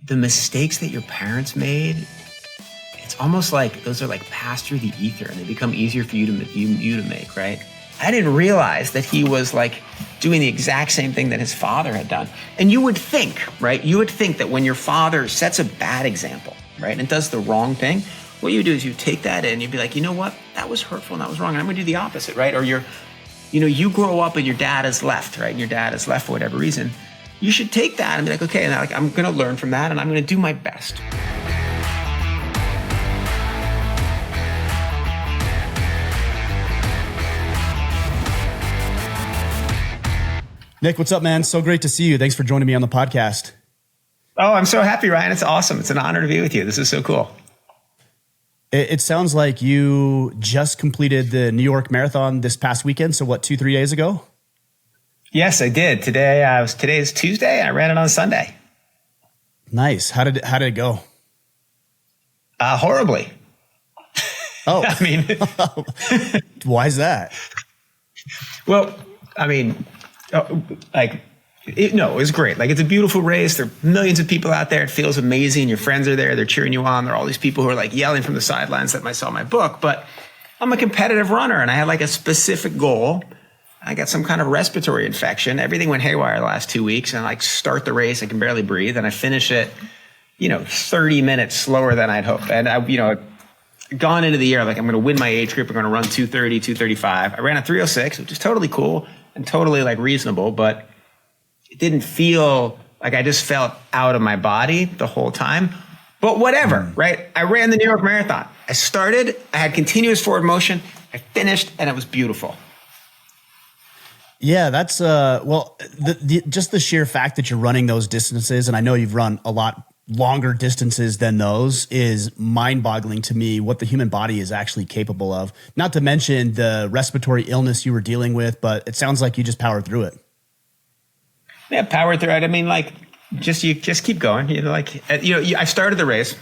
the mistakes that your parents made, it's almost like those are like passed through the ether and they become easier for you to make, right? I didn't realize that he was like doing the exact same thing that his father had done. And you would think, right? You would think that when your father sets a bad example, right, and does the wrong thing, what you do is you take that in, you'd be like, you know what? That was hurtful and that was wrong. And I'm gonna do the opposite, right? Or you grow up and your dad is left, right? And your dad is left for whatever reason. You should take that and be like, okay, and I'm gonna learn from that and I'm gonna do my best. Nick, what's up, man? So great to see you. Thanks for joining me on the podcast. Oh, I'm so happy, Ryan. It's awesome. It's an honor to be with you. This is so cool. It sounds like you just completed the New York Marathon this past weekend. So what, 2-3 days ago? Yes, I did. Today is Tuesday. I ran it on Sunday. Nice. How did it go? Horribly. Oh, I mean, why is that? Well, I mean, it was great. Like, it's a beautiful race. There are millions of people out there. It feels amazing. Your friends are there. They're cheering you on. There are all these people who are like yelling from the sidelines that I saw my book. But I'm a competitive runner and I had like a specific goal. I got some kind of respiratory infection. Everything went haywire the last 2 weeks. And I start the race. I can barely breathe. And I finish it, 30 minutes slower than I'd hoped. And gone into the year, like, I'm going to win my age group. I'm going to run 230, 235. I ran a 306, which is totally cool and totally like reasonable, but it didn't feel like, I just felt out of my body the whole time. But whatever, right? I ran the New York Marathon. I started, I had continuous forward motion, I finished, and it was beautiful. Yeah, that's just the sheer fact that you're running those distances, and I know you've run a lot longer distances than those, is mind-boggling to me what the human body is actually capable of. Not to mention the respiratory illness you were dealing with, but it sounds like you just powered through it. Yeah, powered through it. I mean, like, you just keep going. I started the race.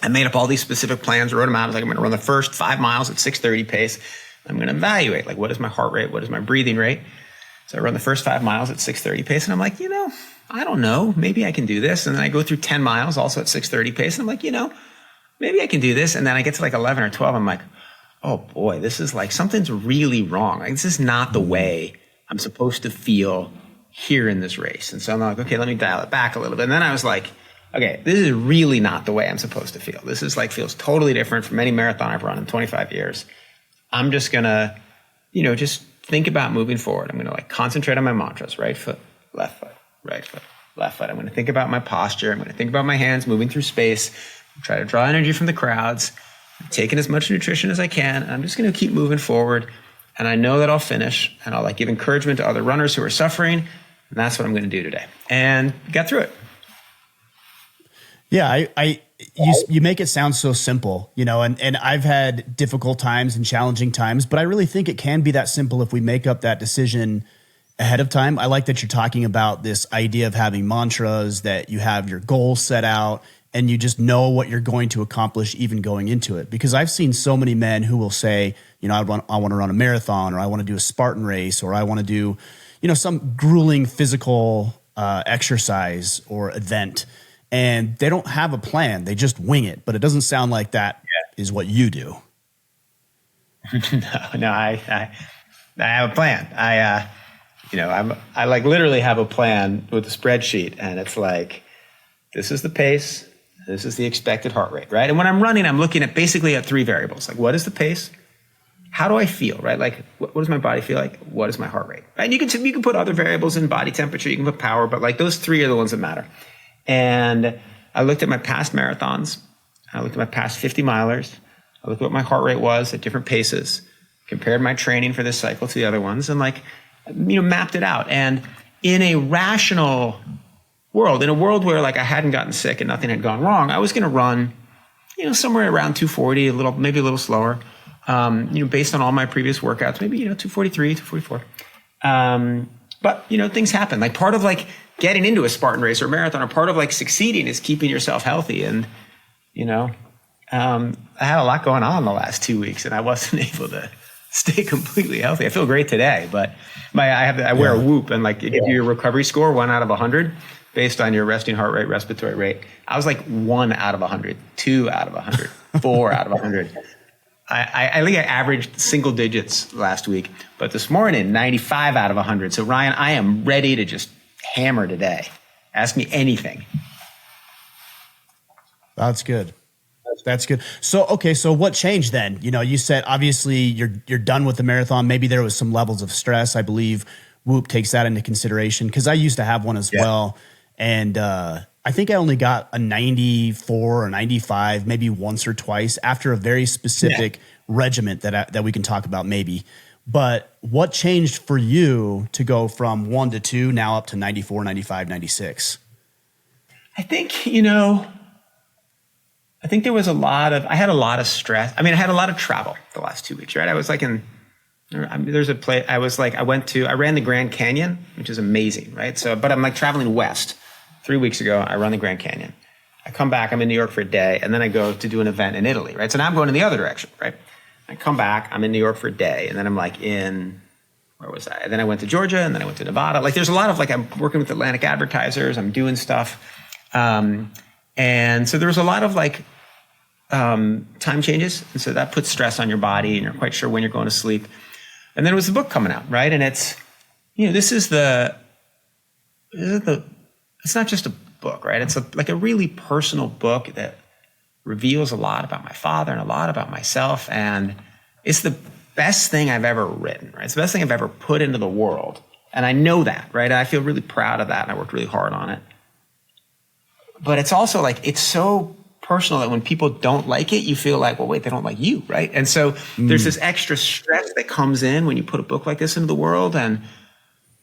I made up all these specific plans, wrote them out. I was like, I'm going to run the first 5 miles at 6:30 pace. I'm going to evaluate, like, what is my heart rate? What is my breathing rate? So I run the first 5 miles at 6:30 pace, and I'm like, I don't know, maybe I can do this. And then I go through 10 miles also at 6:30 pace. And I'm like, maybe I can do this. And then I get to like 11 or 12. I'm like, oh boy, this is like, something's really wrong. Like, this is not the way I'm supposed to feel here in this race. And so I'm like, okay, let me dial it back a little bit. And then I was like, okay, this is really not the way I'm supposed to feel. This is like, feels totally different from any marathon I've run in 25 years. I'm just gonna, just think about moving forward. I'm gonna like concentrate on my mantras, right foot, left foot, right foot, left foot. I'm going to think about my posture. I'm going to think about my hands moving through space. Try to draw energy from the crowds. I'm taking as much nutrition as I can. And I'm just going to keep moving forward. And I know that I'll finish. And I'll like give encouragement to other runners who are suffering. And that's what I'm going to do today. And got through it. Yeah, you make it sound so simple, and I've had difficult times and challenging times, but I really think it can be that simple if we make up that decision ahead of time. I like that you're talking about this idea of having mantras, that you have your goals set out and you just know what you're going to accomplish even going into it. Because I've seen so many men who will say, I want to run a marathon, or I want to do a Spartan race, or I want to do, some grueling physical exercise or event. And they don't have a plan. They just wing it. But it doesn't sound like that is what you do. No, I have a plan. I like literally have a plan with a spreadsheet, and it's like, this is the pace, this is the expected heart rate, right? And when I'm running, I'm looking at basically at 3 variables. Like, what is the pace? How do I feel, right? Like, what does my body feel like? What is my heart rate? And you can put other variables in, body temperature, you can put power, but like those 3 are the ones that matter. And I looked at my past marathons. I looked at my past 50 milers. I looked at what my heart rate was at different paces, compared my training for this cycle to the other ones, and like, mapped it out. And in a rational world, in a world where like I hadn't gotten sick and nothing had gone wrong, I was going to run, somewhere around 240, maybe a little slower, based on all my previous workouts, maybe, 243, 244. But, things happen. Like, part of like getting into a Spartan race or a marathon, or part of like succeeding, is keeping yourself healthy. And, I had a lot going on the last 2 weeks, and I wasn't able to stay completely healthy. I feel great today, but I wear a Whoop, and like, it gives you a recovery score 1 out of 100 based on your resting heart rate, respiratory rate. I was like 1 out of 100, 2 out of 100, 4 out of 100. I think I averaged single digits last week, but this morning, 95 out of 100. So Ryan, I am ready to just hammer today. Ask me anything. That's good. That's good. So, okay. So what changed then? You know, you said, obviously you're done with the marathon. Maybe there was some levels of stress. I believe Whoop takes that into consideration, because I used to have one as well. And I think I only got a 94 or 95, maybe once or twice after a very specific regiment that we can talk about maybe. But what changed for you to go from 1 to 2 now up to 94, 95, 96? I think, I think there was I had a lot of stress. I mean, I had a lot of travel the last 2 weeks, right? I was like there's a place, I ran the Grand Canyon, which is amazing, right? So, but I'm like traveling west. 3 weeks ago, I run the Grand Canyon. I come back, I'm in New York for a day, and then I go to do an event in Italy, right? So now I'm going in the other direction, right? I come back, I'm in New York for a day, and then I'm like where was I? And then I went to Georgia, and then I went to Nevada. Like there's a lot of I'm working with Atlantic advertisers, I'm doing stuff. And so there was a lot of time changes. And so that puts stress on your body, and you're quite sure when you're going to sleep. And then it was the book coming out, right? And it's, it's not just a book, right? It's like a really personal book that reveals a lot about my father and a lot about myself. And it's the best thing I've ever written, right? It's the best thing I've ever put into the world. And I know that, right? I feel really proud of that, and I worked really hard on it. But it's also it's so personal that when people don't like it, you feel like, well, wait, they don't like you, right? And so there's this extra stress that comes in when you put a book like this into the world. And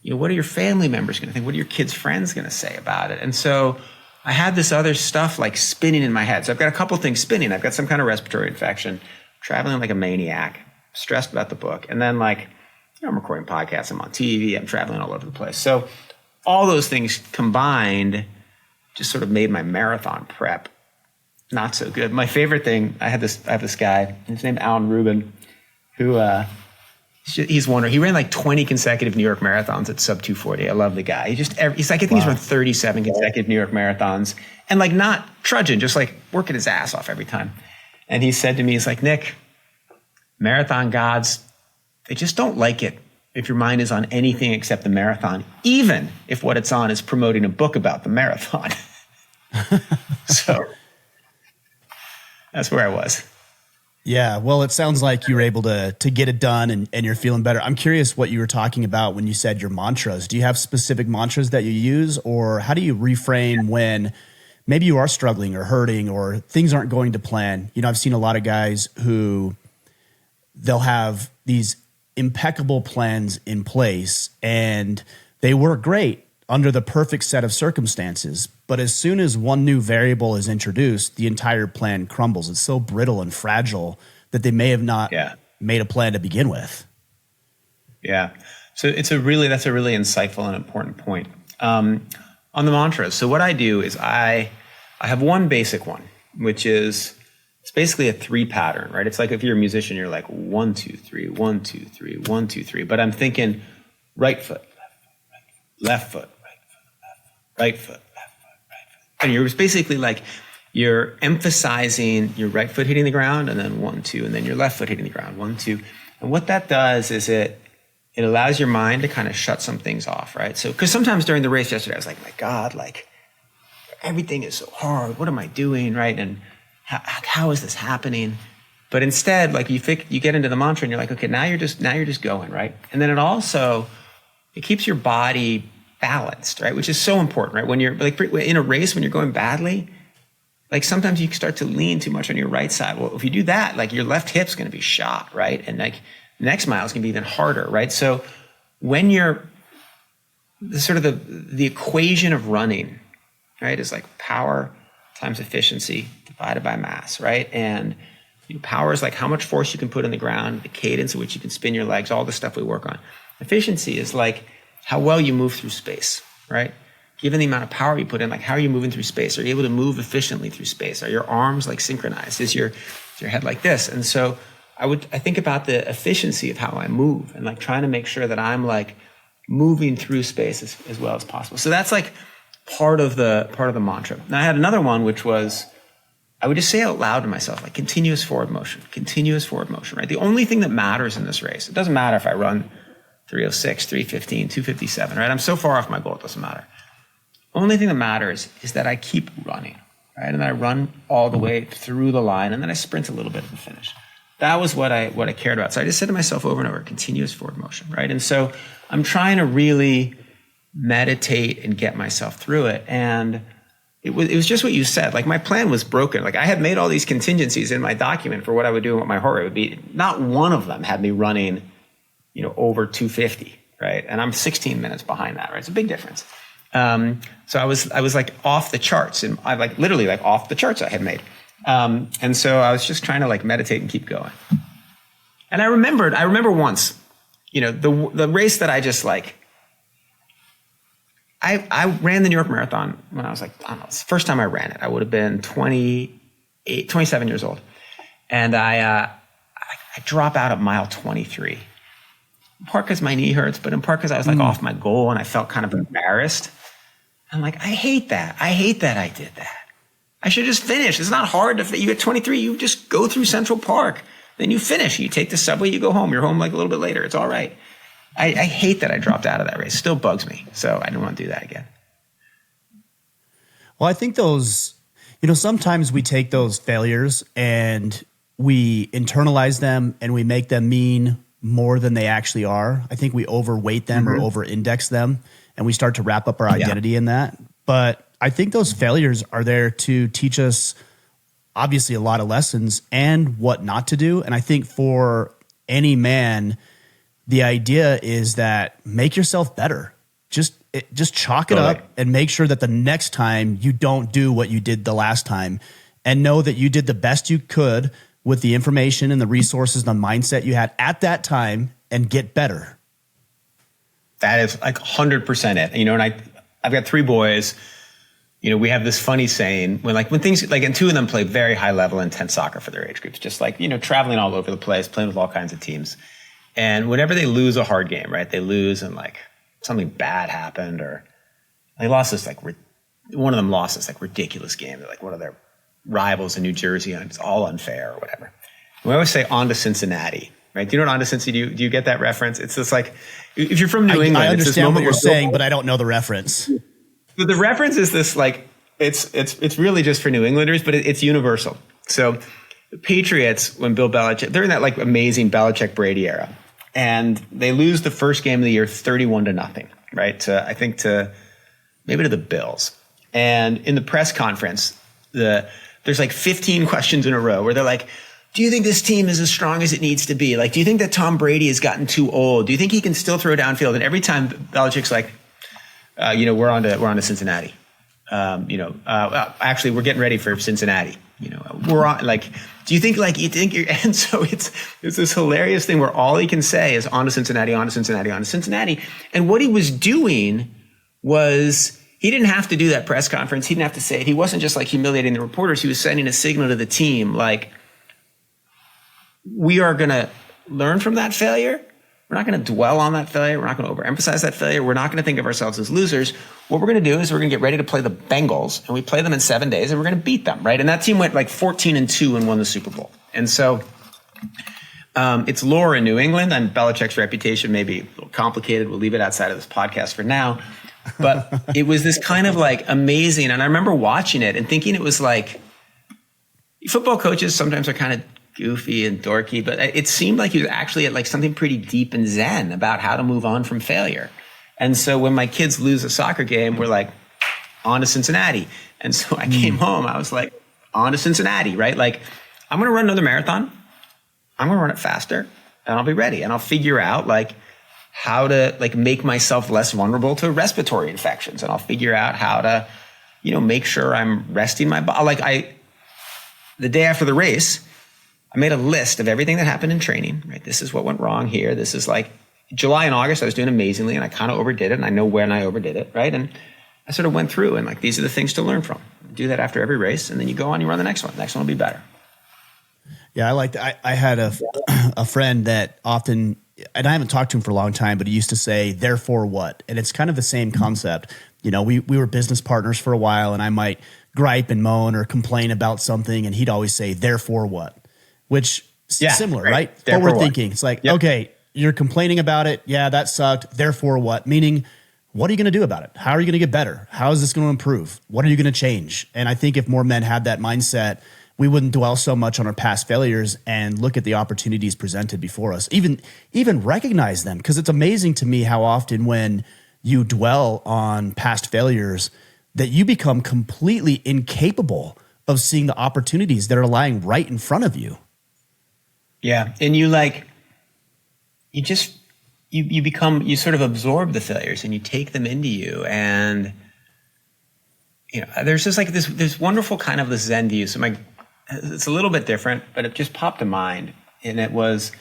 what are your family members going to think? What are your kids' friends going to say about it? And so I had this other stuff spinning in my head. So I've got a couple things spinning. I've got some kind of respiratory infection, traveling like a maniac, stressed about the book. And then I'm recording podcasts, I'm on TV, I'm traveling all over the place. So all those things combined just sort of made my marathon prep not so good. My favorite thing, I have this guy, his name Alan Rubin, who he's wonderful. He ran 20 consecutive New York marathons at sub 240. I love the guy. He's I think he's run 37 consecutive New York marathons, and not trudging, just working his ass off every time. And he said to me, he's like, Nick, marathon gods, they just don't like it if your mind is on anything except the marathon, even if what it's on is promoting a book about the marathon. So that's where I was. Yeah, well, it sounds like you were able to get it done, and you're feeling better. I'm curious what you were talking about when you said your mantras. Do you have specific mantras that you use, or how do you reframe when maybe you are struggling or hurting or things aren't going to plan? I've seen a lot of guys who they'll have these impeccable plans in place and they work great under the perfect set of circumstances. But as soon as one new variable is introduced, the entire plan crumbles. It's so brittle and fragile that they may have not made a plan to begin with. Yeah. So that's a really insightful and important point. On the mantras. So what I do is I have one basic one, which is, it's basically a 3 pattern, right? It's like if you're a musician, you're 1, 2, 3, 1, 2, 3, 1, 2, 3. But I'm thinking right foot, left foot, right foot, left foot, left foot, right foot. And you're basically you're emphasizing your right foot hitting the ground, and then 1, 2, and then your left foot hitting the ground, 1, 2. And what that does is it allows your mind to kind of shut some things off, right? So, because sometimes during the race yesterday, I was like, my God, everything is so hard. What am I doing, right? And how is this happening? But instead, you get into the mantra and you're like, okay, now you're just going, right? And then it keeps your body balanced, right? Which is so important, right? When you're in a race, when you're going badly, sometimes you start to lean too much on your right side. Well, if you do that, your left hip's going to be shot, right? And the next mile is going to be even harder, right? So when you're the equation of running, right, is power times efficiency divided by mass, right? And power is how much force you can put in the ground, the cadence at which you can spin your legs, all the stuff we work on. Efficiency is how well you move through space, right? Given the amount of power you put in, how are you moving through space? Are you able to move efficiently through space? Are your arms synchronized? Is your head like this? And so I think about the efficiency of how I move and trying to make sure that I'm moving through space as well as possible. So that's part of the mantra. Now I had another one, which was, I would just say out loud to myself, like continuous forward motion, right? The only thing that matters in this race, it doesn't matter if I run 306, 315, 257, right? I'm so far off my goal, it doesn't matter. Only thing that matters is that I keep running, right? And then I run all the way through the line, and then I sprint a little bit at the finish. That was what I cared about. So I just said to myself over and over, continuous forward motion, right? And so I'm trying to really meditate and get myself through it. And it was just what you said. Like my plan was broken. Like I had made all these contingencies in my document for what I would do and what my heart rate would be. Not one of them had me running, over 250, right? And I'm 16 minutes behind that, right? It's a big difference. So I was like off the charts, and I like literally like off the charts I had made. And so I was just trying to like meditate and keep going. And I remember once, the race that I just like, I ran the New York Marathon when I was like, I don't know, it's the first time I ran it. I would have been 27 years old. And I drop out at mile 23. In part because my knee hurts, but in part because I was like off my goal and I felt kind of embarrassed. I'm like, I hate that. I did that. I should just finish. It's not hard to, you get 23, you just go through Central Park. Then you finish. You take the subway, you go home. You're home like a little bit later. It's all right. I hate that I dropped out of that race. It still bugs me. So I didn't want to do that again. Well, I think those, sometimes we take those failures and we internalize them and we make them mean more than they actually are. I think we overweight them or over-index them, and we start to wrap up our identity in that. But I think those failures are there to teach us obviously a lot of lessons and what not to do. And I think for any man, the idea is that make yourself better. Just chalk it up and make sure that the next time you don't do what you did the last time, and know that you did the best you could with the information and the resources and the mindset you had at that time, and get better. That is like 100% it. And I've got 3 boys. We have this funny saying when things like, and 2 of them play very high level, intense soccer for their age groups, just like, traveling all over the place, playing with all kinds of teams. And whenever they lose a hard game, right, they lose and like something bad happened, or they lost this one of them lost this like ridiculous game. They're like one of their rivals in New Jersey, and it's all unfair or whatever. And we always say on to Cincinnati, right? Do you know what on to Cincinnati? Do you get that reference? It's just like, if you're from New England, I understand what you're saying, but I don't know the reference. But the reference is this, like, it's really just for New Englanders, but it's universal. So the Patriots, when Bill Belichick, they're in that like amazing Belichick-Brady era, and they lose the first game of the year 31-0, right? To the Bills. And in the press conference, there's like 15 questions in a row where they're like, do you think this team is as strong as it needs to be? Like, do you think that Tom Brady has gotten too old? Do you think he can still throw downfield? And every time Belichick's like, we're on to Cincinnati. Actually, we're getting ready for Cincinnati. We're on, like, do you think you're, and so it's this hilarious thing where all he can say is on to Cincinnati, on to Cincinnati, on to Cincinnati. And what he was doing was, he didn't have to do that press conference. He didn't have to say it. He wasn't just like humiliating the reporters. He was sending a signal to the team, like, we are going to learn from that failure. We're not going to dwell on that failure. We're not going to overemphasize that failure. We're not going to think of ourselves as losers. What we're going to do is we're going to get ready to play the Bengals, and we play them in 7 days, and we're going to beat them, right? And that team went like 14-2 and won the Super Bowl. And so it's lore in New England, and Belichick's reputation may be a little complicated. We'll leave it outside of this podcast for now. But it was this kind of like amazing. And I remember watching it and thinking it was like, football coaches sometimes are kind of goofy and dorky, but it seemed like he was actually at like something pretty deep and zen about how to move on from failure. And so when my kids lose a soccer game, we're like, on to Cincinnati. And so I came home, I was like, on to Cincinnati, right? Like, I'm going to run another marathon. I'm going to run it faster, and I'll be ready. And I'll figure out like how to like make myself less vulnerable to respiratory infections. And I'll figure out how to, make sure I'm resting my body. Like the day after the race, I made a list of everything that happened in training, right? This is what went wrong here. This is like July and August, I was doing amazingly, and I kind of overdid it, and I know when I overdid it, right? And I sort of went through and like, these are the things to learn from. Do that after every race, and then you go on, you run the next one. Next one will be better. Yeah, I like that. I had a friend that often, and I haven't talked to him for a long time, but he used to say, therefore what? And it's kind of the same concept. You know, we were business partners for a while, and I might gripe and moan or complain about something, and he'd always say, therefore what? Which is similar, right? Therefore Forward thinking. It's like, okay, you're complaining about it. Yeah, that sucked. Therefore what? Meaning, what are you going to do about it? How are you going to get better? How is this going to improve? What are you going to change? And I think if more men had that mindset, we wouldn't dwell so much on our past failures and look at the opportunities presented before us. Even recognize them, because it's amazing to me how often when you dwell on past failures that you become completely incapable of seeing the opportunities that are lying right in front of you. Yeah. And you sort of absorb the failures and you take them into you. And, you know, there's just like this wonderful kind of this Zen view. So it's a little bit different, but it just popped to mind. And it was,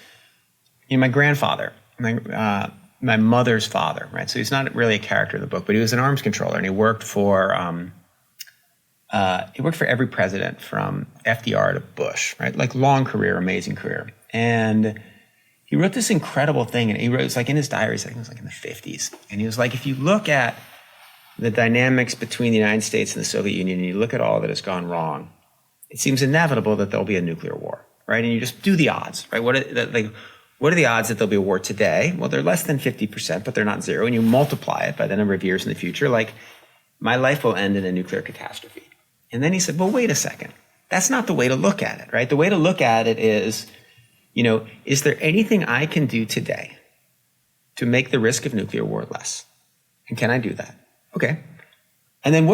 you know, my grandfather, my mother's father, right? So he's not really a character in the book, but he was an arms controller, and he worked for every president from FDR to Bush, right? Like long career, amazing career. And he wrote this incredible thing, and he wrote, it's like in his diaries, I think it was like in the 50s. And he was like, if you look at the dynamics between the United States and the Soviet Union, and you look at all that has gone wrong, it seems inevitable that there'll be a nuclear war, right? And you just do the odds, right? What are the odds that there'll be a war today? Well, they're less than 50%, but they're not zero. And you multiply it by the number of years in the future, like my life will end in a nuclear catastrophe. And then he said, well, wait a second. That's not the way to look at it, right? The way to look at it is, you know, is there anything I can do today to make the risk of nuclear war less? And can I do that? Okay. And then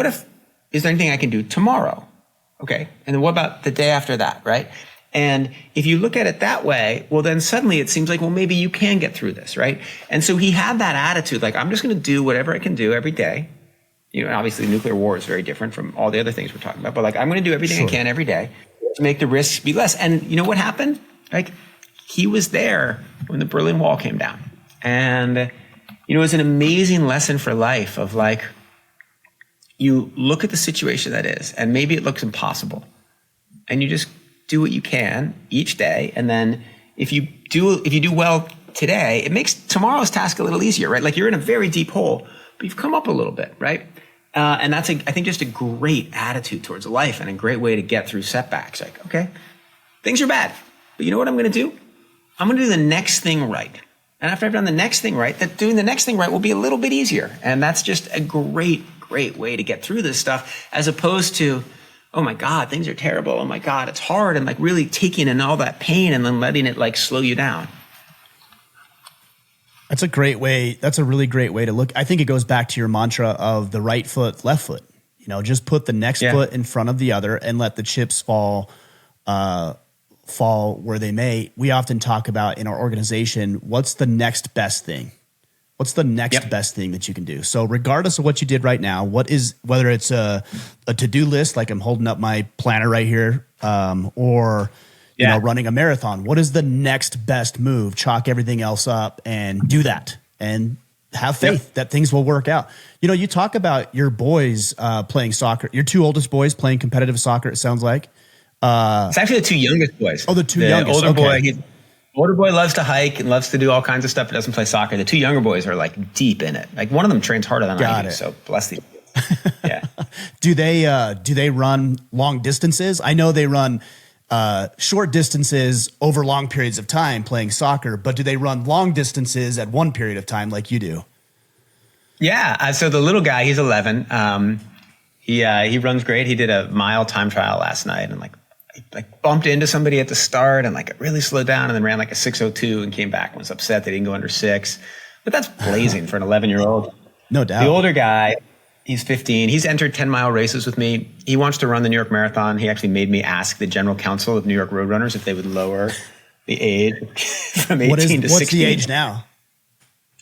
is there anything I can do tomorrow? Okay. And then what about the day after that, right? And if you look at it that way, well, then suddenly it seems like, well, maybe you can get through this, right? And so he had that attitude, like, I'm just going to do whatever I can do every day. You know, obviously nuclear war is very different from all the other things we're talking about, but like, I'm going to do everything I can every day to make the risks be less. And you know what happened? Like, he was there when the Berlin Wall came down. And, you know, it was an amazing lesson for life of like, you look at the situation that is, and maybe it looks impossible, and you just do what you can each day. And then if you do well today, it makes tomorrow's task a little easier, right? Like you're in a very deep hole, but you've come up a little bit, right? And that's, I think, just a great attitude towards life and a great way to get through setbacks. Like, okay, things are bad, but you know what I'm going to do? I'm going to do the next thing right. And after I've done the next thing right, that doing the next thing right will be a little bit easier. And that's just a great way to get through this stuff, as opposed to, oh my God, things are terrible. Oh my God, it's hard. And like really taking in all that pain and then letting it like slow you down. That's a great way. That's a really great way to look. I think it goes back to your mantra of the right foot, left foot. You know, just put the next foot in front of the other and let the chips fall where they may. We often talk about in our organization, what's the next best thing? What's the next best thing that you can do? So regardless of what you did right now, whether it's a to-do list, like I'm holding up my planner right here, or you know, running a marathon, what is the next best move? Chalk everything else up and do that, and have faith that things will work out. You know, you talk about your boys playing soccer, your two oldest boys playing competitive soccer, it sounds like. It's actually the two youngest boys. Oh, the two youngest. Older boy loves to hike and loves to do all kinds of stuff, but doesn't play soccer. The two younger boys are like deep in it. Like one of them trains harder than I do. So bless these. Yeah. Do they run long distances? I know they run short distances over long periods of time playing soccer, but do they run long distances at one period of time like you do? Yeah. So the little guy, he's 11. He runs great. He did a mile time trial last night and like bumped into somebody at the start and like really slowed down and then ran like a 6:02 and came back and was upset that he didn't go under 6. But that's blazing for an 11-year-old. No doubt. The older guy, he's 15. He's entered 10-mile races with me. He wants to run the New York Marathon. He actually made me ask the General Counsel of New York Roadrunners if they would lower the age from 18 to 16. What's the age now?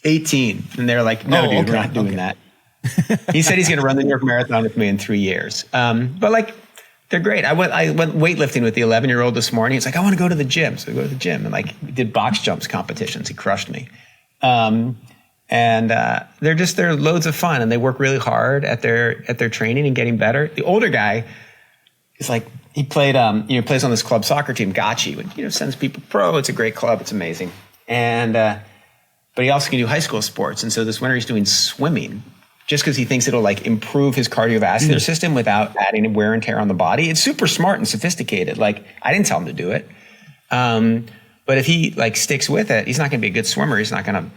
18. And they're like, no, dude, we're not doing that. He said he's going to run the New York Marathon with me in 3 years. But like, they're great. I went weightlifting with the 11-year-old this morning. He's like, I want to go to the gym. So we go to the gym and like did box jumps competitions. He crushed me. They're loads of fun and they work really hard at their training and getting better. The older guy is like, he played, plays on this club soccer team, Gotchi, which, sends people pro. It's a great club. It's amazing. But he also can do high school sports. And so this winter he's doing swimming. just because he thinks it'll like improve his cardiovascular system without adding wear and tear on the body. It's super smart and sophisticated. Like, I didn't tell him to do it. But if he like sticks with it, he's not going to be a good swimmer. He's not going to,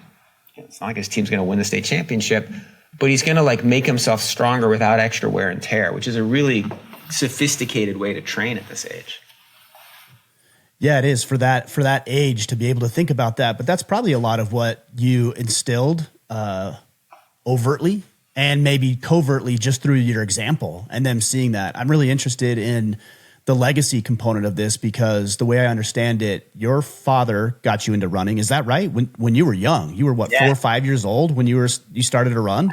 it's not like his team's going to win the state championship, but he's going to like make himself stronger without extra wear and tear, which is a really sophisticated way to train at this age. Yeah, it is for that age to be able to think about that. But that's probably a lot of what you instilled overtly and maybe covertly just through your example and them seeing that. I'm really interested in the legacy component of this because the way I understand it, your father got you into running. Is that right? When you were young, you were what, 4 or 5 years old when you started to run?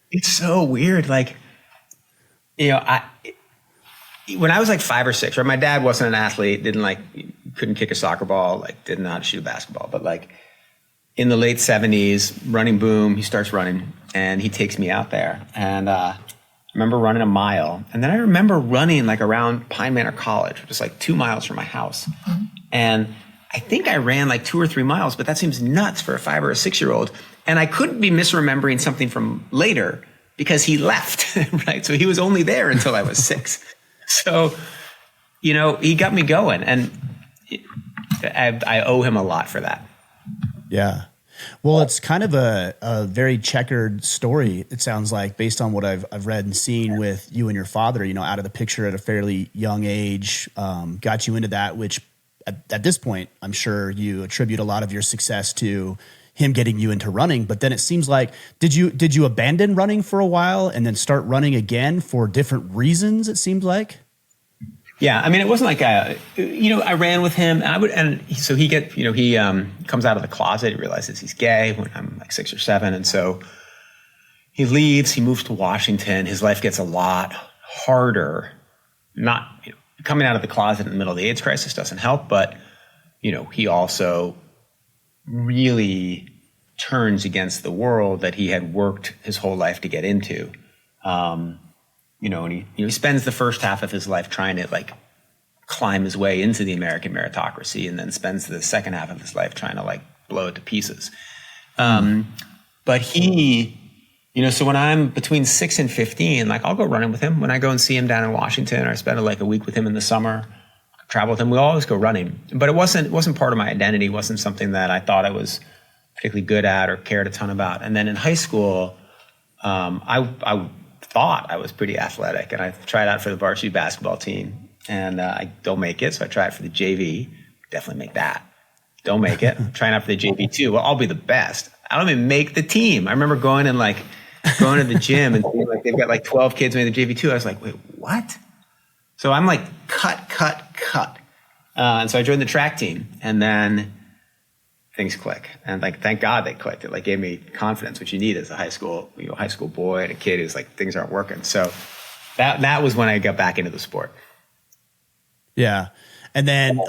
It's so weird. Like, when I was like 5 or 6, right? My dad wasn't an athlete, couldn't kick a soccer ball, like didn't know how to shoot a basketball. But like in the late 70s, running boom, he starts running and he takes me out there. And I remember running a mile. And then I remember running like around Pine Manor College, which is like 2 miles from my house. Mm-hmm. And I think I ran like 2 or 3 miles, but that seems nuts for a 5 or a 6-year-old. And I couldn't be misremembering something from later because he left, right? So he was only there until I was 6. So, he got me going, and I owe him a lot for that. Yeah. Well, it's kind of a very checkered story, it sounds like, based on what I've read and seen with you and your father, out of the picture at a fairly young age, got you into that, which at this point, I'm sure you attribute a lot of your success to him getting you into running. But then it seems like, did you abandon running for a while and then start running again for different reasons, it seemed like? Yeah. I mean, it wasn't like, I ran with him so he comes out of the closet. He realizes he's gay when I'm like 6 or 7. And so he leaves, he moves to Washington. His life gets a lot harder. Not, coming out of the closet in the middle of the AIDS crisis doesn't help, but, he also really turns against the world that he had worked his whole life to get into. And he spends the first half of his life trying to like climb his way into the American meritocracy, and then spends the second half of his life trying to like blow it to pieces. But he, so when I'm between 6 and 15, like I'll go running with him. When I go and see him down in Washington, or I spend like a week with him in the summer, travel with him, we always go running. But it wasn't part of my identity. It wasn't something that I thought I was particularly good at or cared a ton about. And then in high school, I thought I was pretty athletic, and I tried out for the varsity basketball team, and I don't make it. So I tried for the JV, definitely make that. Don't make it. I'm trying out for the JV too. Well, I'll be the best. I don't even make the team. I remember going to the gym and seeing like they've got like 12 kids made the JV too. I was like, wait, what? So I'm like cut. And so I joined the track team, and then things click. And like, thank God they clicked. It like gave me confidence, which you need as a high school boy and a kid who's like, things aren't working. So that was when I got back into the sport. Yeah. And then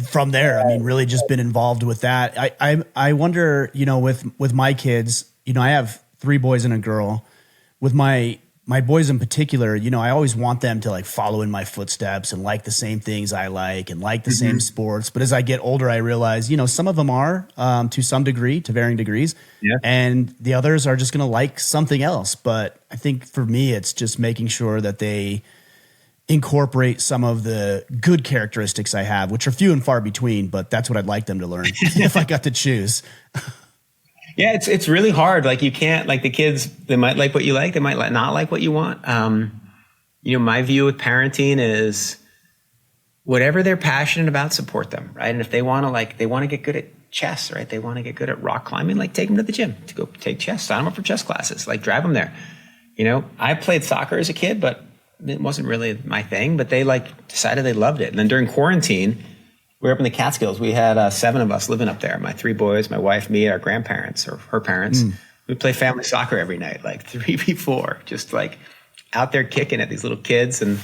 from there, I mean, really just been involved with that. I wonder, with my kids, I have 3 boys and a girl. With my boys in particular, I always want them to like follow in my footsteps and like the same things I like and like the same sports. But as I get older, I realize, some of them are to some degree, to varying degrees, and the others are just going to like something else. But I think for me, it's just making sure that they incorporate some of the good characteristics I have, which are few and far between, but that's what I'd like them to learn if I got to choose. Yeah, it's really hard. Like you can't, like the kids, they might like what you like, they might not like what you want. My view with parenting is whatever they're passionate about, support them, right? And if they want to get good at chess, right? They want to get good at rock climbing, like take them to the gym to go take chess, sign them up for chess classes, like drive them there. I played soccer as a kid, but it wasn't really my thing, but they like decided they loved it. And then during quarantine, we were up in the Catskills. We had 7 of us living up there. My 3 boys, my wife, me, our grandparents or her parents. We play family soccer every night, like 3v4, just like out there kicking at these little kids, and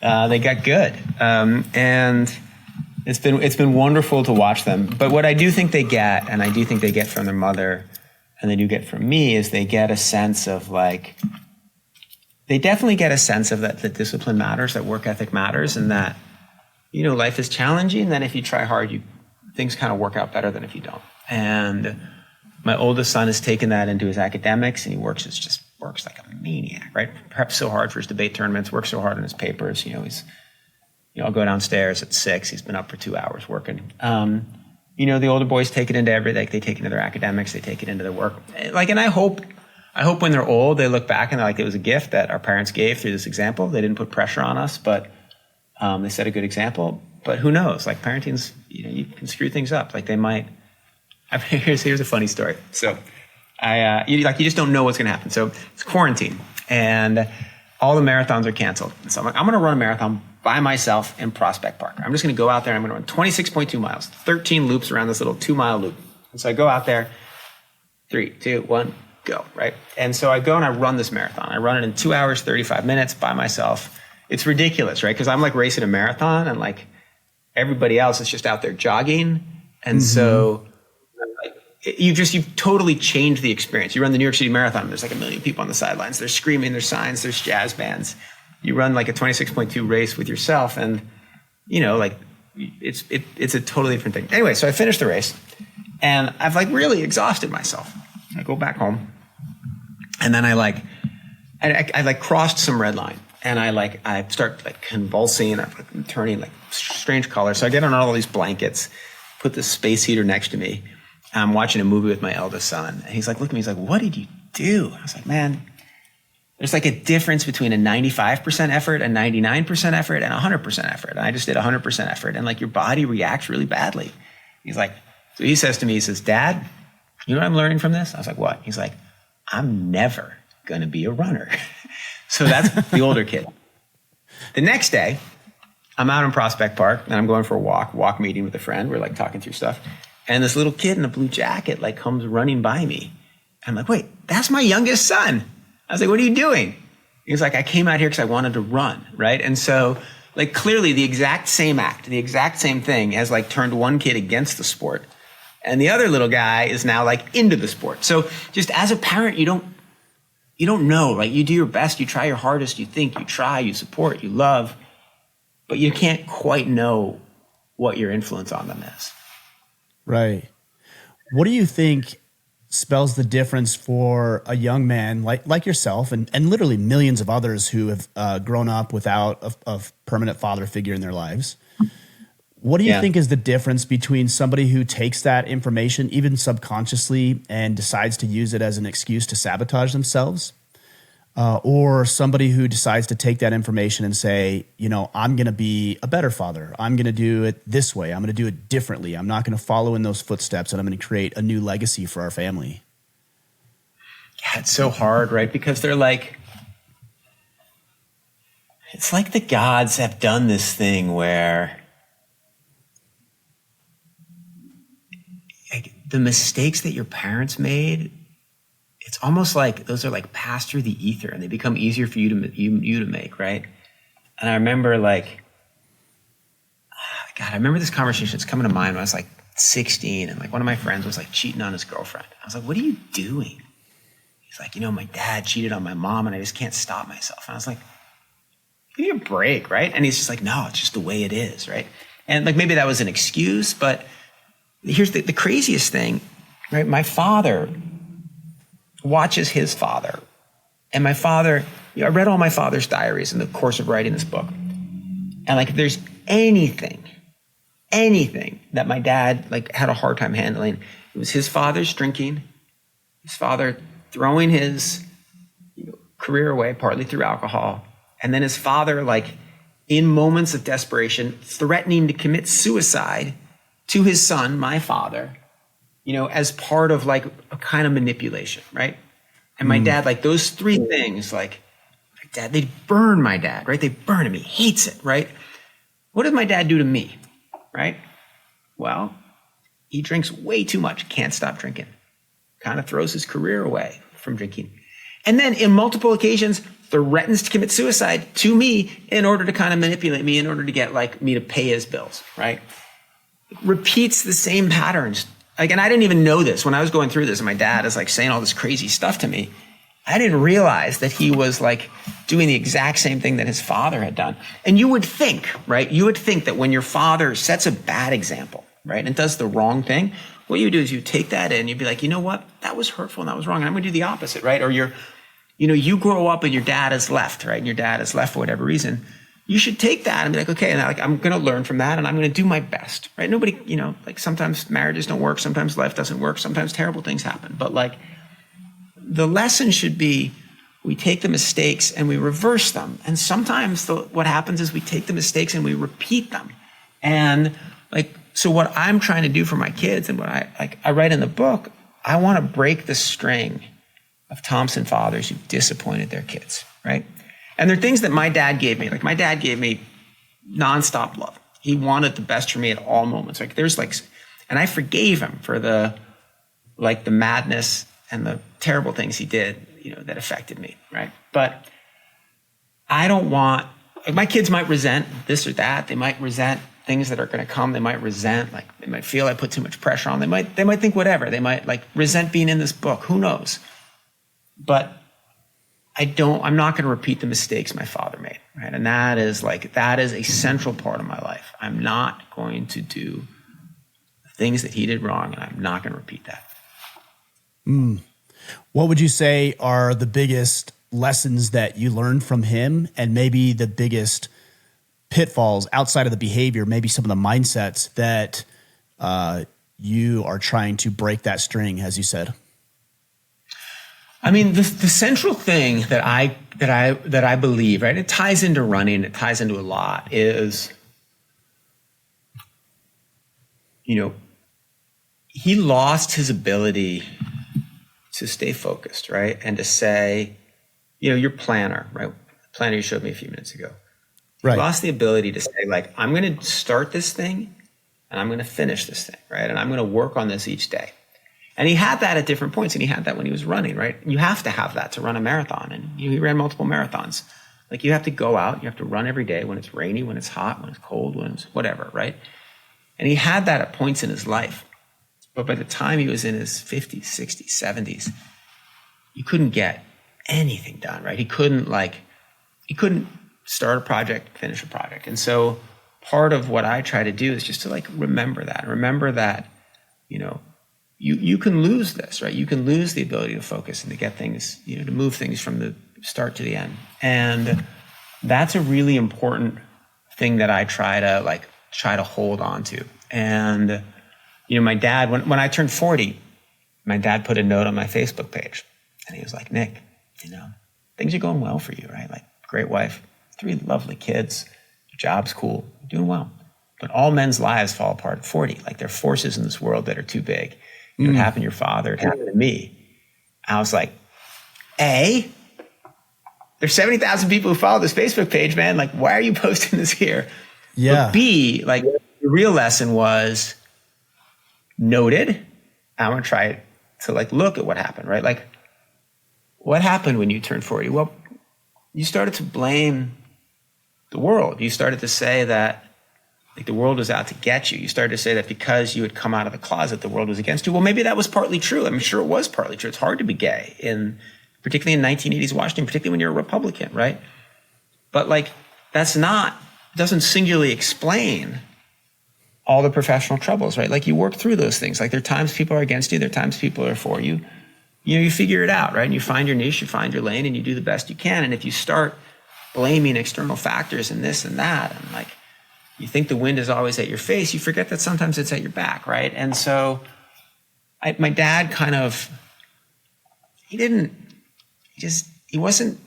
they got good. And it's been wonderful to watch them. But what I do think they get, and I do think they get from their mother, and they do get from me, is they get a sense of like, they definitely get a sense of that discipline matters, that work ethic matters, and that life is challenging, and then if you try hard, things kind of work out better than if you don't. And my oldest son has taken that into his academics, and he works as just works like a maniac, right? Preps so hard for his debate tournaments, works so hard on his papers. I'll go downstairs at 6. He's been up for 2 hours working. The older boys take it into everything. They take it into their academics. They take it into their work. And I hope when they're old, they look back and they're like, it was a gift that our parents gave through this example. They didn't put pressure on us, but they set a good example. But who knows? Like parenting's, you can screw things up. Like they might. Here's a funny story. So you just don't know what's going to happen. So it's quarantine and all the marathons are canceled. And so I'm like, I'm going to run a marathon by myself in Prospect Park. I'm just going to go out there and I'm going to run 26.2 miles, 13 loops around this little 2-mile loop. And so I go out there, 3, 2, 1, go, right? And so I go and I run this marathon. I run it in 2 hours, 35 minutes by myself. It's ridiculous, right? Because I'm like racing a marathon and like everybody else is just out there jogging. And so you've totally changed the experience. You run the New York City Marathon, there's like 1 million people on the sidelines. They're screaming, there's signs, there's jazz bands. You run like a 26.2 race with yourself and, it's a totally different thing. Anyway, so I finished the race and I've like really exhausted myself. I go back home and then I crossed some red line and I start like convulsing, I'm turning like strange colors. So I get on all these blankets, put this space heater next to me. I'm watching a movie with my eldest son. And he's like, look at me. He's like, what did you do? I was like, man, there's like a difference between a 95% effort, a 99% effort, and 100% effort. And I just did 100% effort. And like your body reacts really badly. He's like, so he says to me, he says, Dad, you know what I'm learning from this? I was like, what? He's like, I'm never going to be a runner. So that's the older kid. The next day, I'm out in Prospect Park and I'm going for a walk meeting with a friend. We're like talking through stuff. And this little kid in a blue jacket like comes running by me. I'm like, wait, that's my youngest son. I was like, what are you doing? He's like, I came out here because I wanted to run, right? And so like clearly the exact same act, the exact same thing has like turned one kid against the sport. And the other little guy is now like into the sport. So just as a parent, you don't know, like you do your best, you try your hardest, you think, you try, you support, you love, but you can't quite know what your influence on them is. Right. What do you think spells the difference for a young man like yourself and literally millions of others who have grown up without a permanent father figure in their lives? What do you think is the difference between somebody who takes that information, even subconsciously, and decides to use it as an excuse to sabotage themselves? Or somebody who decides to take that information and say, I'm going to be a better father. I'm going to do it this way. I'm going to do it differently. I'm not going to follow in those footsteps, and I'm going to create a new legacy for our family. Yeah, it's so hard, right? Because they're like, it's like the gods have done this thing where like, the mistakes that your parents made, it's almost like those are like passed through the ether and they become easier for you to make, right? And I remember I remember this conversation. It's coming to mind when I was like 16 and like one of my friends was like cheating on his girlfriend. I was like, what are you doing? He's like, my dad cheated on my mom and I just can't stop myself. And I was like, give me a break, right? And he's just like, no, it's just the way it is, right? And like maybe that was an excuse, but here's the craziest thing, right? My father watches his father. And my father, I read all my father's diaries in the course of writing this book. And like, if there's anything that my dad like had a hard time handling, it was his father's drinking, his father throwing his career away, partly through alcohol. And then his father, like in moments of desperation, threatening to commit suicide to his son, my father, as part of like a kind of manipulation, right? And my dad, like those three things, like my dad, they burn my dad, right? They burn him. He hates it, right? What did my dad do to me, right? Well, he drinks way too much, can't stop drinking, kind of throws his career away from drinking. And then in multiple occasions, threatens to commit suicide to me in order to kind of manipulate me, in order to get like me to pay his bills, right? Repeats the same patterns. Like, and I didn't even know this when I was going through this and my dad is like saying all this crazy stuff to me. I didn't realize that he was like doing the exact same thing that his father had done. And you would think, right? You would think that when your father sets a bad example, right? And does the wrong thing, what you do is you take that in, you'd be like, you know what? That was hurtful and that was wrong. And I'm going to do the opposite, right? Or you grow up and your dad is left, right? And your dad is left for whatever reason. You should take that and be like, okay, and like, I'm going to learn from that and I'm going to do my best, right? Nobody, like sometimes marriages don't work. Sometimes life doesn't work. Sometimes terrible things happen. But like the lesson should be we take the mistakes and we reverse them. And sometimes what happens is we take the mistakes and we repeat them. And like, so what I'm trying to do for my kids and what I write in the book, I want to break the string of Thompson fathers who disappointed their kids, right? And there are things that my dad gave me. Like my dad gave me nonstop love. He wanted the best for me at all moments. Like and I forgave him for the madness and the terrible things he did, that affected me, right? But I don't want, like my kids might resent this or that. They might resent things that are going to come. They might resent, like they might feel I put too much pressure on. They might think whatever. They might like resent being in this book. Who knows? But I'm not going to repeat the mistakes my father made, right? And that is a central part of my life. I'm not going to do things that he did wrong, and I'm not going to repeat that. What would you say are the biggest lessons that you learned from him, and maybe the biggest pitfalls outside of the behavior, maybe some of the mindsets that you are trying to break that string, as you said? I mean, the central thing that I believe, right? It ties into running. It ties into a lot. Is he lost his ability to stay focused, right? And to say, your planner, right? The planner you showed me a few minutes ago. Right. He lost the ability to say, like, I'm going to start this thing and I'm going to finish this thing, right? And I'm going to work on this each day. And he had that at different points, and he had that when he was running, right? You have to have that to run a marathon, and he ran multiple marathons. Like you have to go out, you have to run every day when it's rainy, when it's hot, when it's cold, when it's whatever, right? And he had that at points in his life. But by the time he was in his 50s, 60s, 70s, you couldn't get anything done, right? He couldn't start a project, finish a project. And so part of what I try to do is just to like remember that, you can lose this, right? You can lose the ability to focus and to get things, to move things from the start to the end. And that's a really important thing that I try to hold on to. And, my dad, when I turned 40, my dad put a note on my Facebook page and he was like, Nick, things are going well for you, right? Like great wife, 3 lovely kids, your job's cool, you're doing well. But all men's lives fall apart at 40. Like there are forces in this world that are too big. It happened to your father, it happened to me. I was like, A, there's 70,000 people who follow this Facebook page, man. Like, why are you posting this here? Yeah. But B, like the real lesson was noted. I want to try to like look at what happened, right? Like what happened when you turned 40? Well, you started to blame the world. You started to say that like the world was out to get you. You started to say that because you had come out of the closet, the world was against you. Well, maybe that was partly true. I'm sure it was partly true. It's hard to be gay particularly in 1980s Washington, particularly when you're a Republican, right? But like, doesn't singularly explain all the professional troubles, right? Like you work through those things. Like there are times people are against you. There are times people are for you. You figure it out, right? And you find your niche, you find your lane, and you do the best you can. And if you start blaming external factors and this and that, and like, you think the wind is always at your face, you forget that sometimes it's at your back, right? And so my dad he wasn't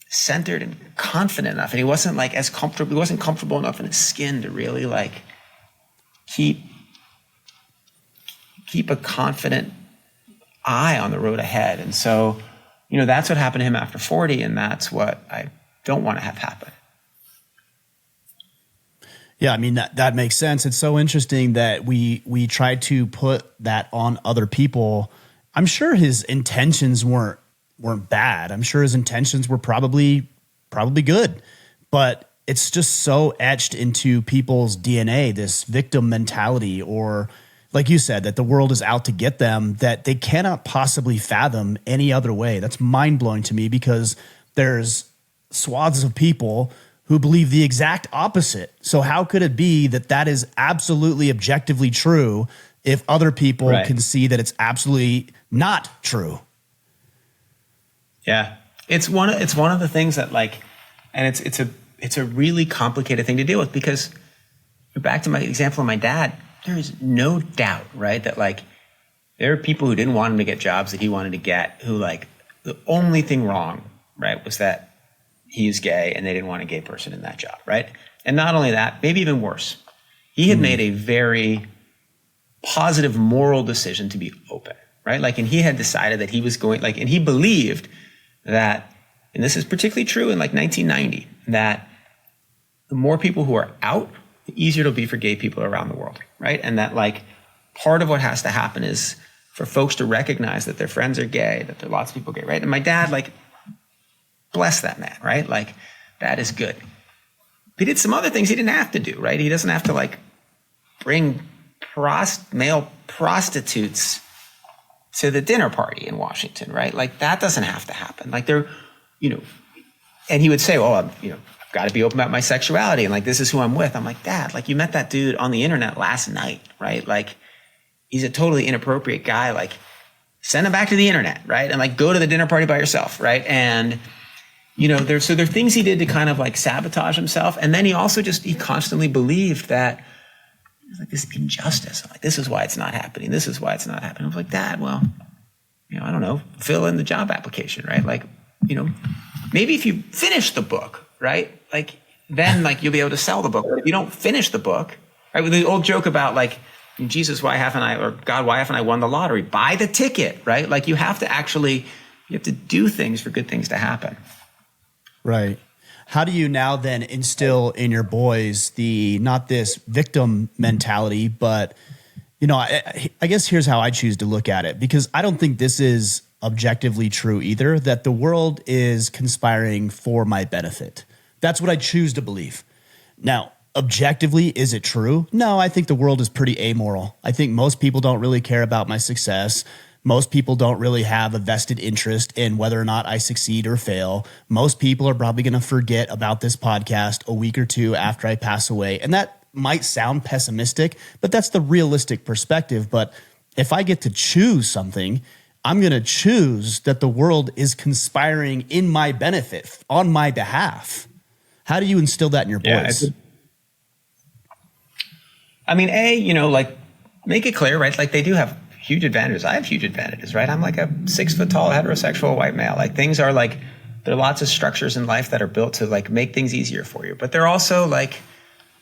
centered and confident enough, and he wasn't comfortable enough in his skin to really like keep a confident eye on the road ahead. And so, that's what happened to him after 40, and that's what I don't want to have happen. Yeah, I mean, that makes sense. It's so interesting that we try to put that on other people. I'm sure his intentions weren't bad. I'm sure his intentions were probably good, but it's just so etched into people's DNA, this victim mentality, or like you said, that the world is out to get them, that they cannot possibly fathom any other way. That's mind-blowing to me, because there's swaths of people who believe the exact opposite. So how could it be that is absolutely objectively true if other people can see that it's absolutely not true? Yeah. It's one of the things that like, and it's a really complicated thing to deal with, because back to my example of my dad, there is no doubt, right, that like there are people who didn't want him to get jobs that he wanted to get, who like the only thing wrong, right, was that he is gay and they didn't want a gay person in that job, right? And not only that, maybe even worse, he had made a very positive moral decision to be open, right? Like, and he had decided that he was going, like, and he believed that, and this is particularly true in like 1990, that the more people who are out, the easier it'll be for gay people around the world, right? And that like part of what has to happen is for folks to recognize that their friends are gay, that there are lots of people gay, right? And my dad, like, bless that man, right? Like, that is good. He did some other things he didn't have to do, right? He doesn't have to like bring male prostitutes to the dinner party in Washington, right? Like, that doesn't have to happen. Like, they're, you know, and he would say, well, I've got to be open about my sexuality, and like, this is who I'm with. I'm like, Dad, like, you met that dude on the internet last night, right? Like, he's a totally inappropriate guy. Like, send him back to the internet, right? And like, go to the dinner party by yourself, right? And you know, there are things he did to kind of like sabotage himself. And then he also he constantly believed that there's like this injustice. Like, this is why it's not happening. This is why it's not happening. I was like, Dad, well, you know, I don't know, fill in the job application, right? Like, you know, maybe if you finish the book, right? Like, then like you'll be able to sell the book. But if you don't finish the book, right? With the old joke about like, Jesus, why haven't I, or God, why haven't I won the lottery? Buy the ticket, right? Like, you have to do things for good things to happen. Right. How do you now then instill in your boys not this victim mentality, but, you know, I guess here's how I choose to look at it, because I don't think this is objectively true either, that the world is conspiring for my benefit. That's what I choose to believe. Now, objectively, is it true? No, I think the world is pretty amoral. I think most people don't really care about my success. Most people don't really have a vested interest in whether or not I succeed or fail. Most people are probably going to forget about this podcast a week or two after I pass away. And that might sound pessimistic, but that's the realistic perspective. But if I get to choose something, I'm going to choose that the world is conspiring in my benefit, on my behalf. How do you instill that in your boys? I mean, you know, like, make it clear, right? Like, they do have huge advantages. I have huge advantages, right? I'm like a 6 foot tall heterosexual white male. Like, things are like, there are lots of structures in life that are built to like make things easier for you. But there are also like,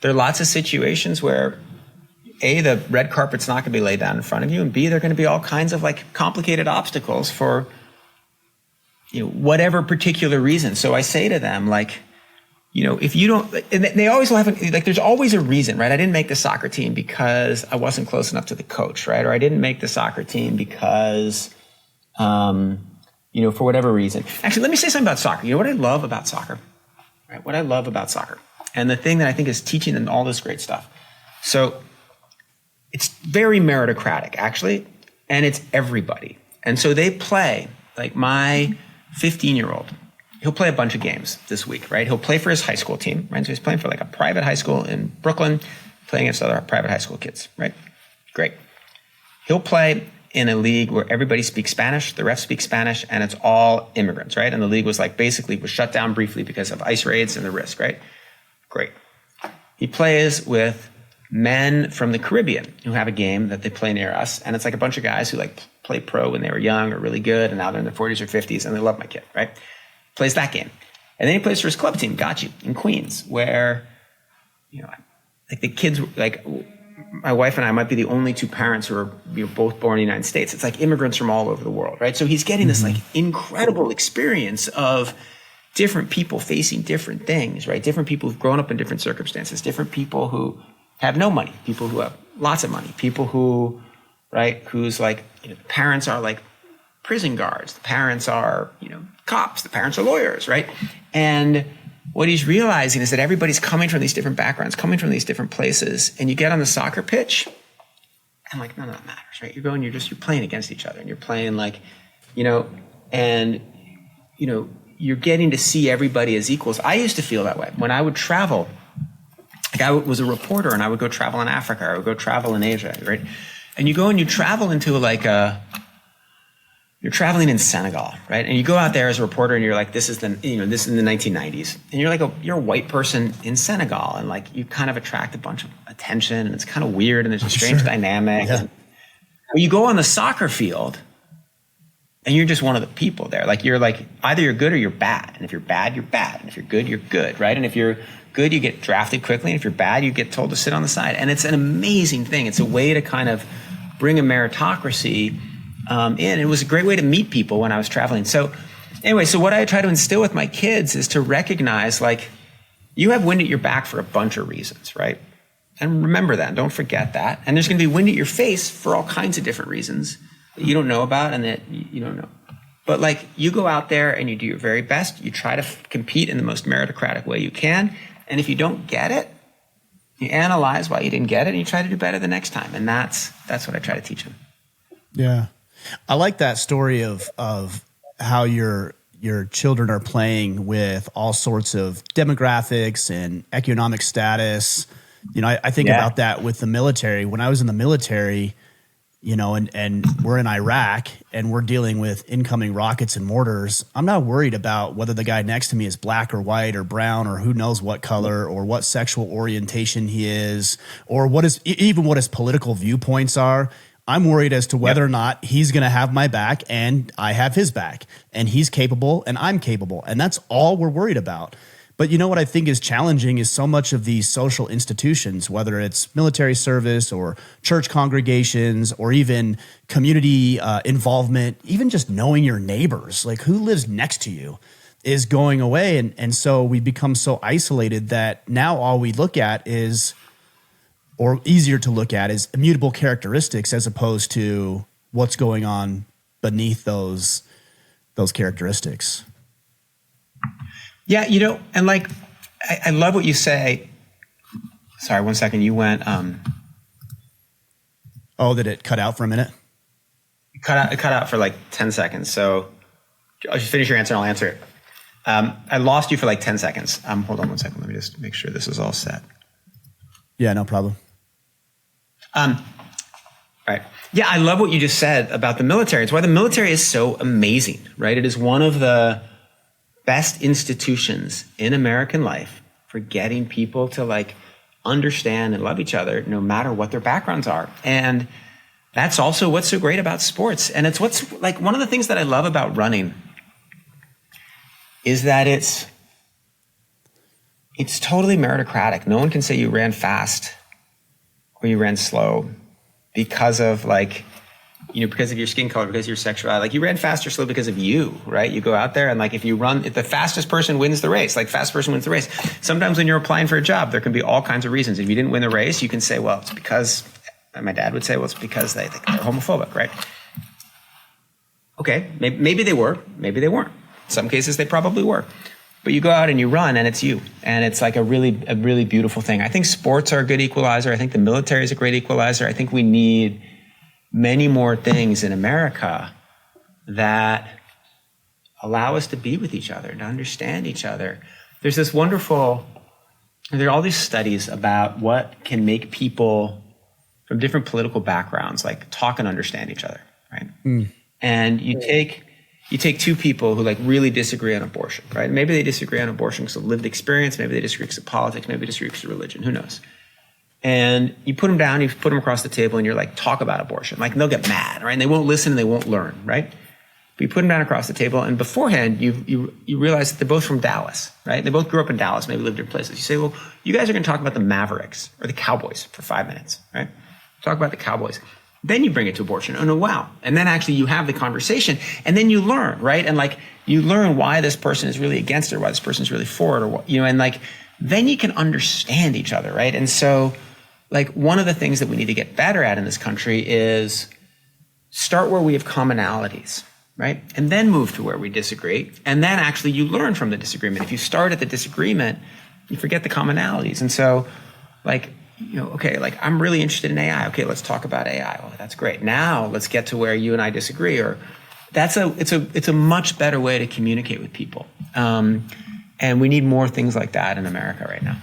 there are lots of situations where A, the red carpet's not going to be laid down in front of you, and B, there are going to be all kinds of like complicated obstacles for, you know, whatever particular reason. So I say to them, like, you know, if you don't, and they always will have, like, there's always a reason, right? I didn't make the soccer team because I wasn't close enough to the coach, right? Or I didn't make the soccer team because, you know, for whatever reason. Actually, let me say something about soccer. You know what I love about soccer, right? What I love about soccer, and the thing that I think is teaching them all this great stuff. So it's very meritocratic, actually, and it's everybody. And so they play, like my 15-year-old, he'll play a bunch of games this week, right? He'll play for his high school team, right? So he's playing for like a private high school in Brooklyn, playing against other private high school kids, right? Great. He'll play in a league where everybody speaks Spanish, the refs speak Spanish, and it's all immigrants, right? And the league was like basically was shut down briefly because of ICE raids and the risk, right? Great. He plays with men from the Caribbean who have a game that they play near us, and it's like a bunch of guys who like played pro when they were young or really good, and now they're in their 40s or 50s, and they love my kid, right? Plays that game. And then he plays for his club team, Got You, in Queens, where, you know, like the kids, like my wife and I might be the only two parents who are, you know, both born in the United States. It's like immigrants from all over the world, right? So he's getting this like incredible experience of different people facing different things, right? Different people who've grown up in different circumstances, different people who have no money, people who have lots of money, people who, right, whose like, you know, the parents are like prison guards, the parents are, you know, cops, the parents are lawyers, right? And what he's realizing is that everybody's coming from these different backgrounds, coming from these different places, and you get on the soccer pitch, and like none of that matters, right? You're playing against each other, and you're playing like, you know, and, you know, you're getting to see everybody as equals. I used to feel that way. When I would travel, like I was a reporter, and I would go travel in Africa, or I would go travel in Asia, right? And you go and you travel into like a, you're traveling in Senegal, right? And you go out there as a reporter and you're like, this is in the 1990s. And you're like, you're a white person in Senegal. And like, you kind of attract a bunch of attention and it's kind of weird and there's a strange dynamic. Yeah. You go on the soccer field and you're just one of the people there. Like, you're like, either you're good or you're bad. And if you're bad, you're bad. And if you're good, you're good, right? And if you're good, you get drafted quickly. And if you're bad, you get told to sit on the side. And it's an amazing thing. It's a way to kind of bring a meritocracy in. It was a great way to meet people when I was traveling. So anyway, so what I try to instill with my kids is to recognize, like, you have wind at your back for a bunch of reasons, right? And remember that, don't forget that. And there's going to be wind at your face for all kinds of different reasons that you don't know about and that you don't know. But like, you go out there and you do your very best. You try to compete in the most meritocratic way you can. And if you don't get it, you analyze why you didn't get it and you try to do better the next time. And that's what I try to teach them. Yeah. I like that story of how your children are playing with all sorts of demographics and economic status. You know, I think about that with the military. When I was in the military, you know, and we're in Iraq and we're dealing with incoming rockets and mortars, I'm not worried about whether the guy next to me is black or white or brown or who knows what color or what sexual orientation he is or what his political viewpoints are. I'm worried as to whether or not he's going to have my back and I have his back and he's capable and I'm capable. And that's all we're worried about. But you know what I think is challenging is so much of these social institutions, whether it's military service or church congregations or even community involvement, even just knowing your neighbors, like who lives next to you, is going away. And so we become so isolated that now all we look at is, or easier to look at, is immutable characteristics as opposed to what's going on beneath those characteristics. Yeah, you know, and like, I love what you say. Sorry, 1 second. You went. Oh, did it cut out for a minute? It cut out for like 10 seconds. So I'll just finish your answer and I'll answer it. I lost you for like 10 seconds. Hold on 1 second. Let me just make sure this is all set. Yeah, no problem. All right. Yeah, I love what you just said about the military. It's why the military is so amazing, right? It is one of the best institutions in American life for getting people to like understand and love each other no matter what their backgrounds are. And that's also what's so great about sports. And it's what's like one of the things that I love about running is that it's totally meritocratic. No one can say you ran fast or you ran slow because of like, you know, because of your skin color, because of your sexuality. Like, you ran fast or slow because of you, right? You go out there and like, if the fastest person wins the race, like fast person wins the race. Sometimes when you're applying for a job, there can be all kinds of reasons. If you didn't win the race, you can say, well, it's because, my dad would say, well, it's because they think they're homophobic, right? Okay, maybe they were, maybe they weren't. In some cases, they probably were. But you go out and you run and it's you. And it's like a really beautiful thing. I think sports are a good equalizer. I think the military is a great equalizer. I think we need many more things in America that allow us to be with each other, to understand each other. There are all these studies about what can make people from different political backgrounds like talk and understand each other, right? And you take two people who like really disagree on abortion, right? Maybe they disagree on abortion because of lived experience. Maybe they disagree because of politics. Maybe they disagree because of religion. Who knows? And you put them down, you put them across the table and you're like, talk about abortion. Like, they'll get mad, right? And they won't listen and they won't learn, right? But you put them down across the table and beforehand, you realize that they're both from Dallas, right? They both grew up in Dallas, maybe lived in places. You say, well, you guys are going to talk about the Mavericks or the Cowboys for 5 minutes, right? Talk about the Cowboys. Then you bring it to abortion. Oh, no, wow. And then actually you have the conversation and then you learn, right? And like, you learn why this person is really against it or why this person is really for it or what, you know, and like, then you can understand each other, right? And so, like, one of the things that we need to get better at in this country is start where we have commonalities, right? And then move to where we disagree. And then actually you learn from the disagreement. If you start at the disagreement, you forget the commonalities. And so, like, you know, okay, like, I'm really interested in AI. Okay, let's talk about AI. Well, that's great. Now let's get to where you and I disagree. Or it's a much better way to communicate with people. And we need more things like that in America right now.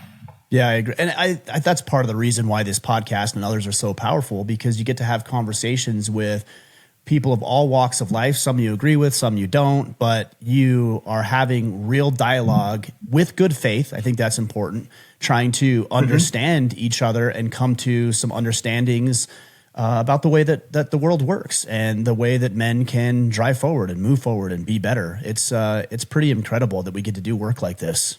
Yeah, I agree. And I that's part of the reason why this podcast and others are so powerful, because you get to have conversations with people of all walks of life. Some you agree with, some you don't, but you are having real dialogue with good faith. I think that's important. Trying to understand each other and come to some understandings about the way that the world works and the way that men can drive forward and move forward and be better. It's pretty incredible that we get to do work like this.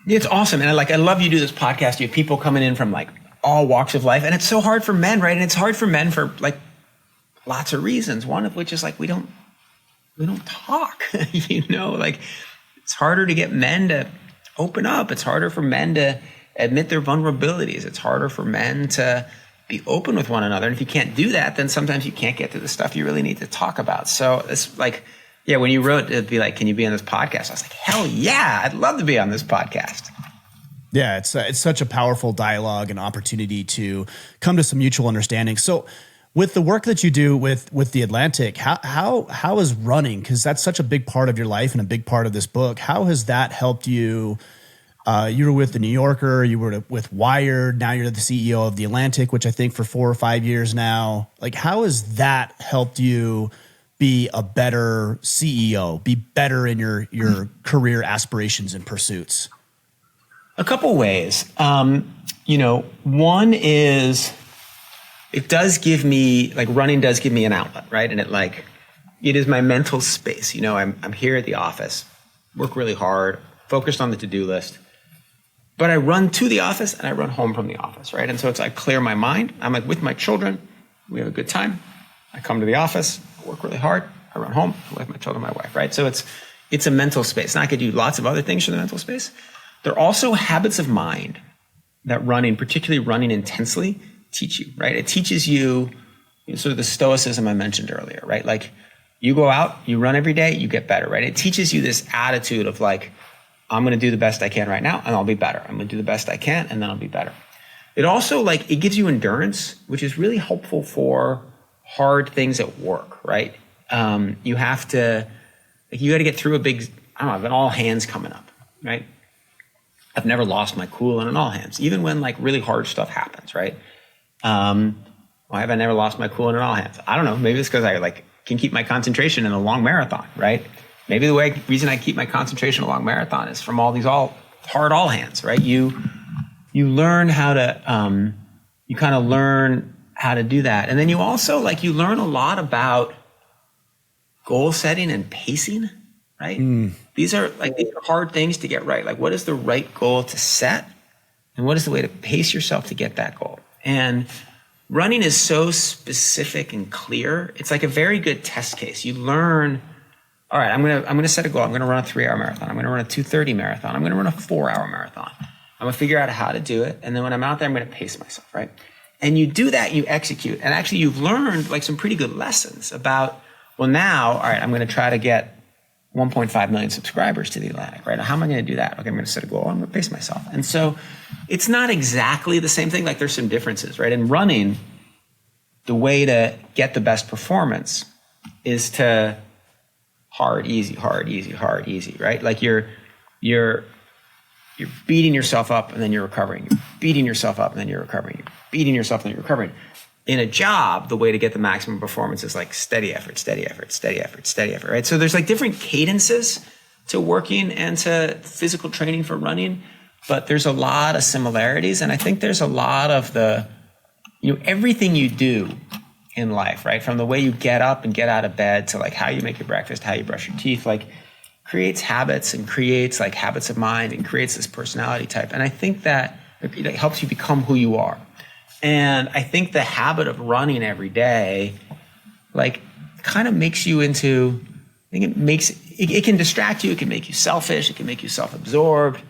It's awesome. And I love you do this podcast. You have people coming in from like all walks of life, and it's so hard for men, right? And it's hard for men for like lots of reasons. One of which is like, we don't talk, like it's harder to get men to open up. It's harder for men to admit their vulnerabilities. It's harder for men to be open with one another. And if you can't do that, then sometimes you can't get to the stuff you really need to talk about. So it's like, yeah, when you wrote, it'd be like, can you be on this podcast? I was like, hell yeah, I'd love to be on this podcast. Yeah, it's such a powerful dialogue and opportunity to come to some mutual understanding. So with the work that you do with the Atlantic, how is running, because that's such a big part of your life and a big part of this book, how has that helped you? You were with the New Yorker, you were with Wired, now you're the CEO of the Atlantic, which I think for 4 or 5 years now. Like, how has that helped you be a better CEO, be better in your career aspirations and pursuits? A couple ways. One is it does give me, like, running does give me an outlet, right? And it is my mental space. I'm here at the office, work really hard, focused on the to-do list, but I run to the office and I run home from the office, right? And so I clear my mind. I'm like with my children, we have a good time. I come to the office, I work really hard, I run home, I'm with my children, my wife, right? So it's a mental space. And I could do lots of other things for the mental space. There are also habits of mind that running, particularly running intensely, teach you, right? It teaches you, sort of the stoicism I mentioned earlier, right? Like, you go out, you run every day, you get better, right? It teaches you this attitude of like, I'm going to do the best I can right now and I'll be better. I'm going to do the best I can and then I'll be better. It also, it gives you endurance, which is really helpful for hard things at work, right? You have to, you got to get through an all hands coming up, right? I've never lost my cool in an all hands, even when really hard stuff happens, right? Why have I never lost my cool in an all hands? I don't know. Maybe it's because I can keep my concentration in a long marathon, right? Maybe the reason I keep my concentration in a long marathon is from all these hard all hands, right? You learn how to, you kind of learn how to do that. And then you also you learn a lot about goal setting and pacing, right? These are hard things to get right. Like, what is the right goal to set? And what is the way to pace yourself to get that goal? And running is so specific and clear. It's like a very good test case. You learn, all right, I'm gonna set a goal. I'm gonna run a 3-hour marathon. I'm gonna run a 2:30 marathon. I'm gonna run a 4-hour marathon. I'm gonna figure out how to do it. And then when I'm out there, I'm gonna pace myself, right? And you do that, you execute. And actually you've learned some pretty good lessons about, well, now, all right, I'm gonna try to get 1.5 million subscribers to the Atlantic, right? How am I going to do that? Okay, I'm going to set a goal. I'm going to pace myself. And so it's not exactly the same thing. There's some differences, right? In running, the way to get the best performance is to hard, easy, right? You're beating yourself up and then you're recovering. You're beating yourself up and then you're recovering. You're beating yourself and then you're recovering. In a job, the way to get the maximum performance is steady effort, right? So there's different cadences to working and to physical training for running, but there's a lot of similarities. And I think there's a lot of everything you do in life, right? From the way you get up and get out of bed to how you make your breakfast, how you brush your teeth, creates habits and creates habits of mind and creates this personality type. And I think that it helps you become who you are. And I think the habit of running every day, kind of makes you into, it can distract you. It can make you selfish. It can make you self-absorbed,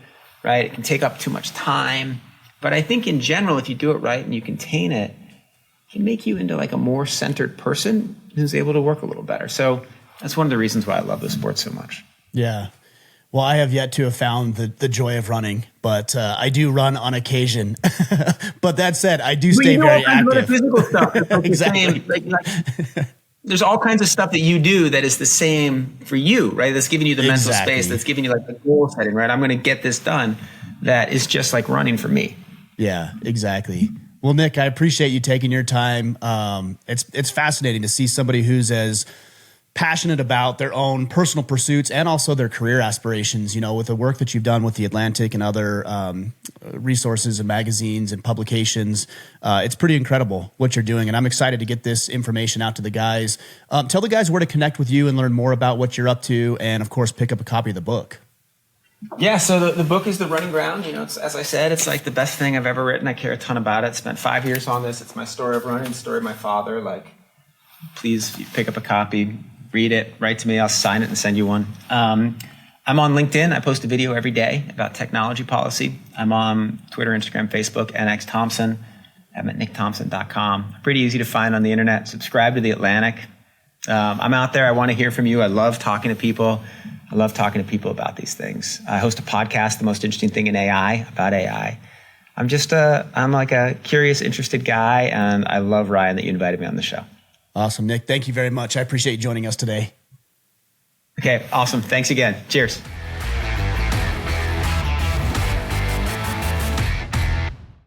right? It can take up too much time. But I think in general, if you do it right and you contain it, it can make you into a more centered person who's able to work a little better. So that's one of the reasons why I love the sport so much. Yeah. Well, I have yet to have found the joy of running, but I do run on occasion. But that said, I do stay very active. Physical stuff. Exactly. There's all kinds of stuff that you do that is the same for you, right? That's giving you the mental space. That's giving you the goal setting, right? I'm going to get this done. That is just like running for me. Yeah, exactly. Well, Nick, I appreciate you taking your time. It's fascinating to see somebody who's as passionate about their own personal pursuits and also their career aspirations, with the work that you've done with the Atlantic and other resources and magazines and publications. It's pretty incredible what you're doing. And I'm excited to get this information out to the guys. Tell the guys where to connect with you and learn more about what you're up to. And of course, pick up a copy of the book. Yeah, so the book is The Running Ground. It's, as I said, it's like the best thing I've ever written. I care a ton about it. Spent 5 years on this. It's my story of running, story of my father. Please pick up a copy, read it, write to me. I'll sign it and send you one. I'm on LinkedIn. I post a video every day about technology policy. I'm on Twitter, Instagram, Facebook, Nick Thompson. I'm at nickthompson.com. Pretty easy to find on the internet. Subscribe to The Atlantic. I'm out there. I want to hear from you. I love talking to people. I love talking to people about these things. I host a podcast, The Most Interesting Thing in AI, about AI. I'm like a curious, interested guy, and I love, Ryan, that you invited me on the show. Awesome, Nick. Thank you very much. I appreciate you joining us today. Okay, awesome. Thanks again. Cheers.